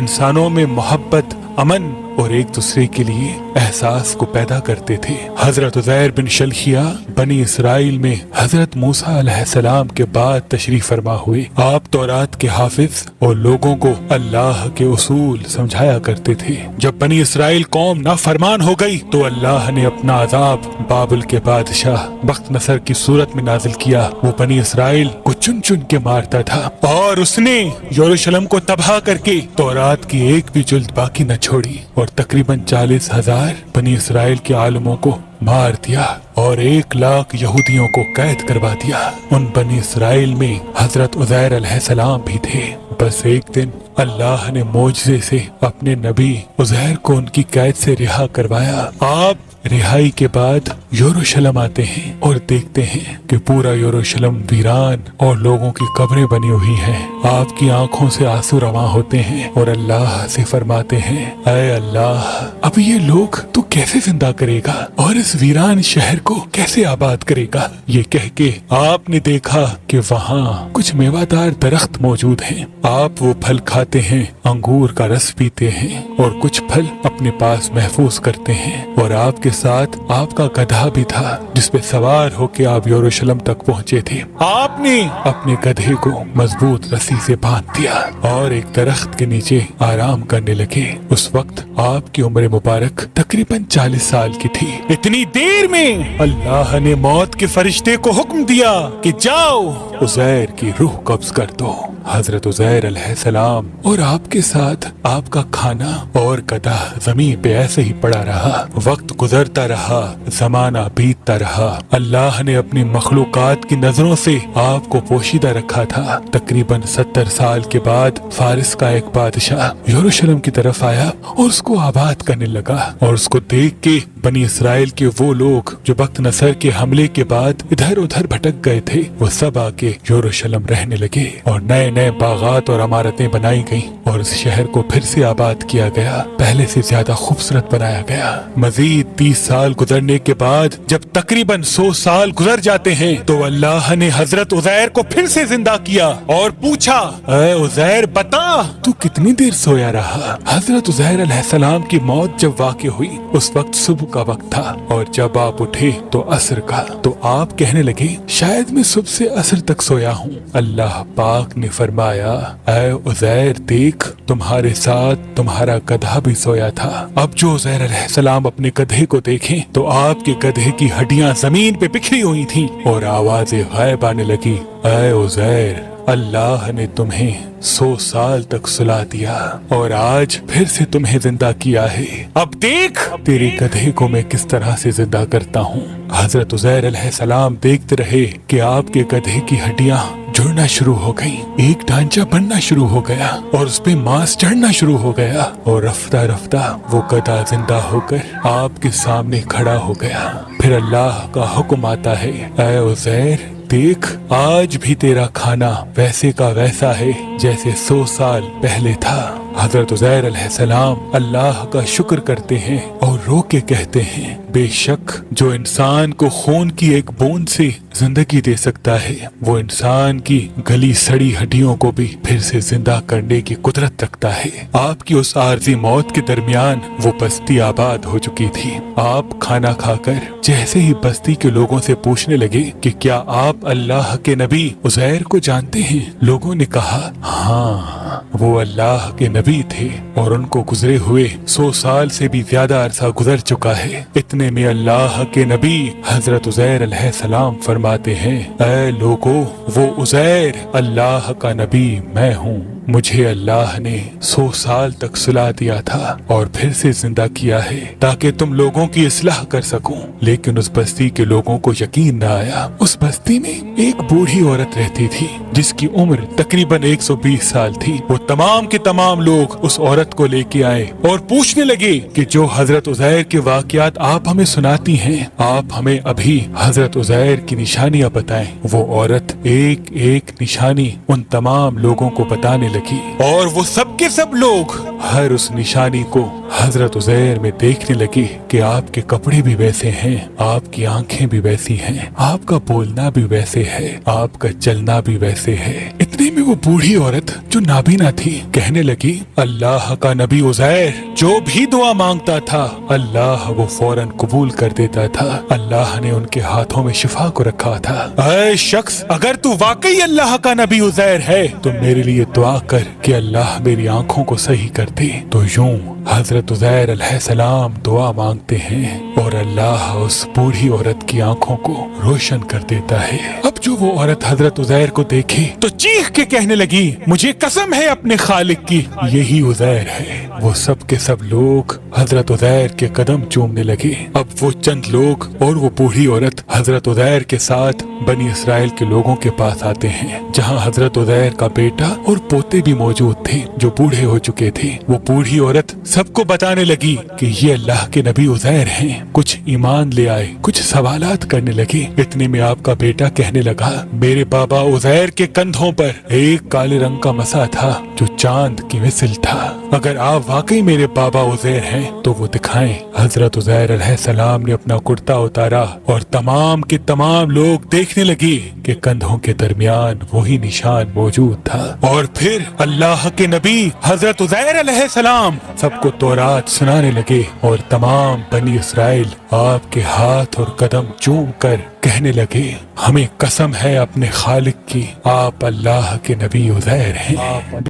इंसानों में मोहब्बत, अमन और एक दूसरे के लिए एहसास को पैदा करते थे। हजरत उज़ैर बिन शल्खिया बनी इसराइल में हजरत मूसा अलैहिस्सलाम के बाद तशरीफ फरमा हुए। आप तौरात के हाफिज और लोगों को अल्लाह के उसूल समझाया करते थे। जब बनी इसराइल कौम नाफरमान हो गई तो अल्लाह ने अपना अजाब बाबुल के बादशाह बख्त नसर की सूरत में नाजिल किया। वो बनी इसराइल को चुन चुन के मारता था और उसने यरूशलेम को तबाह करके तौरात की एक भी जुल्द बाकी न छोड़ी और तकरीबन 40,000 बनी इसराइल के आलमों को मार दिया और 1 लाख यहूदियों को कैद करवा दिया। उन बनी इसराइल में हजरत उज़ैर अलैहिस्सलाम भी थे। बस एक दिन अल्लाह ने मोजज़े से अपने नबी उज़ैर को उनकी कैद से रिहा करवाया। आप रिहाई के बाद यरूशलेम आते हैं और देखते हैं कि पूरा यरूशलेम वीरान और लोगों की कब्रें बनी हुई हैं। आपकी आंखों से आंसू रवां होते हैं और अल्लाह से फरमाते हैं, ऐ अल्लाह, अब ये लोग तू कैसे जिंदा करेगा और इस वीरान शहर को कैसे आबाद करेगा। ये कह के आपने देखा कि वहाँ कुछ मेवादार दरख्त मौजूद हैं। आप वो फल खाते हैं, अंगूर का रस पीते हैं और कुछ फल अपने पास महफूज करते हैं। और आपके साथ आपका गधा भी था जिस पे सवार होके आप यरूशलेम तक पहुँचे थे। आपने अपने गधे को मजबूत रस्सी से बांध दिया और एक दरख्त के नीचे आराम करने लगे। उस वक्त आपकी उम्र मुबारक तकरीबन 40 साल की थी। इतनी देर में अल्लाह ने मौत के फरिश्ते को हुक्म दिया कि जाओ उज़ैर की रूह कब्ज कर दो। हजरत उज़ैर अलैहिस्सलाम और आपके साथ आपका खाना और गधा जमीन पे ऐसे ही पड़ा रहा। वक्त गुजरता रहा, जमाना बीतता रहा। अल्लाह ने अपनी मखलूकात की नजरों से आपको पोशीदा रखा था। तकरीबन 70 साल के बाद फारिस का एक बादशाह यरूशलेम की तरफ आया और उसको आबाद करने लगा। और उसको देख के बनी इसराइल के वो लोग जो बख्त नसर के हमले के बाद इधर उधर भटक गए थे, वो सब आके यरूशलेम रहने लगे और नए नए बागात और इमारतें बनाई गईं और उस शहर को फिर से आबाद किया गया, पहले से ज्यादा खूबसूरत बनाया गया। मजीद 30 साल गुजरने के बाद जब तकरीबन 100 साल गुजर जाते हैं तो अल्लाह ने हजरत उज़ैर को फिर से जिंदा किया और पूछा, ऐ उज़ैर बता तू कितनी देर सोया रहा। हजरत उज़ैर अलैहिस्सलाम की मौत जब वाक़ई हुई उस वक्त सुबह का वक्त था और जब आप उठे तो असर का। तो आप कहने लगे, शायद मैं सुबह से असर तक सोया हूँ। अल्लाह पाक ने फरमाया, ऐ उज़ैर देख, तुम्हारे साथ तुम्हारा गधा भी सोया था। अब जो उज़ैर अलैहिस्सलाम अपने गधे को देखें तो आपके गधे की हड्डियां जमीन पे बिखरी हुई थीं और आवाजें गायब आने लगी। ऐ उज़ैर, अल्लाह ने तुम्हें 100 साल तक सुला दिया और आज फिर से तुम्हें जिंदा किया है। अब देख तेरे गधे को मैं किस तरह से जिंदा करता हूँ। हजरत उज़ैर अलैहिस्सलाम देखते रहे कि आपके गधे की हड्डियां जुड़ना शुरू हो गई, एक ढांचा बनना शुरू हो गया और उस पे मांस चढ़ना शुरू हो गया और रफ्ता रफ्ता वो गधा जिंदा होकर आपके सामने खड़ा हो गया। फिर अल्लाह का हुक्म आता है, ऐ उज़ैर देख, आज भी तेरा खाना वैसे का वैसा है जैसे 100 साल पहले था। हजरत उज़ैर अलैहिस्सलाम अल्लाह का शुक्र करते हैं और रो के कहते हैं, बेशक जो इंसान को खून की एक बूंद से जिंदगी दे सकता है वो इंसान की गली सड़ी हड्डियों को भी फिर से जिंदा करने की कुदरत रखता है। आपकी उस आर्जी मौत के दरमियान वो बस्ती आबाद हो चुकी थी। आप खाना खाकर जैसे ही बस्ती के लोगों से पूछने लगे कि क्या आप अल्लाह के नबी उज़ैर को जानते हैं, लोगों ने कहा, हाँ वो अल्लाह के नबी थे और उनको गुजरे हुए 100 साल से भी ज्यादा अरसा गुजर चुका है। इतने में अल्लाह के नबी हजरत उज़ैर अलैहिस्सलाम फरमाते हैं, ऐ लोगों, वो उज़ैर अल्लाह का नबी मैं हूँ। मुझे अल्लाह ने 100 साल तक सुला दिया था और फिर से जिंदा किया है ताकि तुम लोगों की इस्लाह कर सकूं। लेकिन उस बस्ती के लोगों को यकीन न आया। उस बस्ती में एक बूढ़ी औरत रहती थी जिसकी उम्र तकरीबन 120 साल थी। वो तमाम के तमाम लोग उस औरत को लेके आए और पूछने लगे कि जो हजरत उज़ैर के वाकयात आप हमें सुनाती हैं, आप हमें अभी हजरत उज़ैर की निशानियां बताएं। वो औरत एक एक निशानी उन तमाम लोगों को बताने लगी और वो सब के सब लोग हर उस निशानी को हजरत उज़ैर में देखने लगे कि आपके कपड़े भी वैसे हैं, आपकी आंखें भी वैसी हैं, आपका बोलना भी वैसे है, आपका चलना भी वैसे है। इतने में वो बूढ़ी औरत जो नाबीना थी कहने लगी, अल्लाह का नबी उज़ैर जो भी दुआ मांगता था अल्लाह वो फौरन कबूल कर देता था। अल्लाह ने उनके हाथों में शिफा को रखा था। ऐ शख्स, अगर तू वाकई अल्लाह का नबी उज़ैर है तो मेरे लिए दुआ कर कि अल्लाह मेरी आंखों को सही कर दे। तो यूं हजरत उज़ैर अलैहिस्सलाम दुआ मांगते हैं और अल्लाह उस बूढ़ी औरत की आंखों को रोशन कर देता है। अब जो वो औरत हजरत उज़ैर को देखे तो चीख के कहने लगी, मुझे कसम है अपने खालिक की, यही उज़ैर है। वो सब के सब लोग हजरत उज़ैर के कदम चूमने लगे। अब वो चंद लोग और वो बूढ़ी औरत हजरत उज़ैर के साथ बनी इसराइल के लोगों के पास आते हैं, जहाँ हजरत उज़ैर का बेटा और पोते भी मौजूद थे जो बूढ़े हो चुके थे। वो बूढ़ी औरत सबको बताने लगी कि ये अल्लाह के नबी उज़ैर हैं। कुछ ईमान ले आए, कुछ सवालात करने लगे। इतने में आपका बेटा कहने लगा, मेरे बाबा उज़ैर के कंधों पर एक काले रंग का मसा था जो चांद की मिसल था। अगर आप वाकई मेरे बाबा उज़ैर हैं तो वो दिखाएं। हजरत उज़ैर अलैहिस्सलाम ने अपना कुर्ता उतारा और तमाम के तमाम लोग देखने लगे कि कंधों के दरमियान वही निशान मौजूद था। और फिर अल्लाह के नबी हजरत उज़ैर अलैहिस्सलाम सबको तौरात सुनाने लगे और तमाम बनी इसराइल आपके हाथ और कदम चूम कर कहने लगे, हमें कसम है अपने खालिक की, आप अल्लाह के नबी उज़ैर हैं।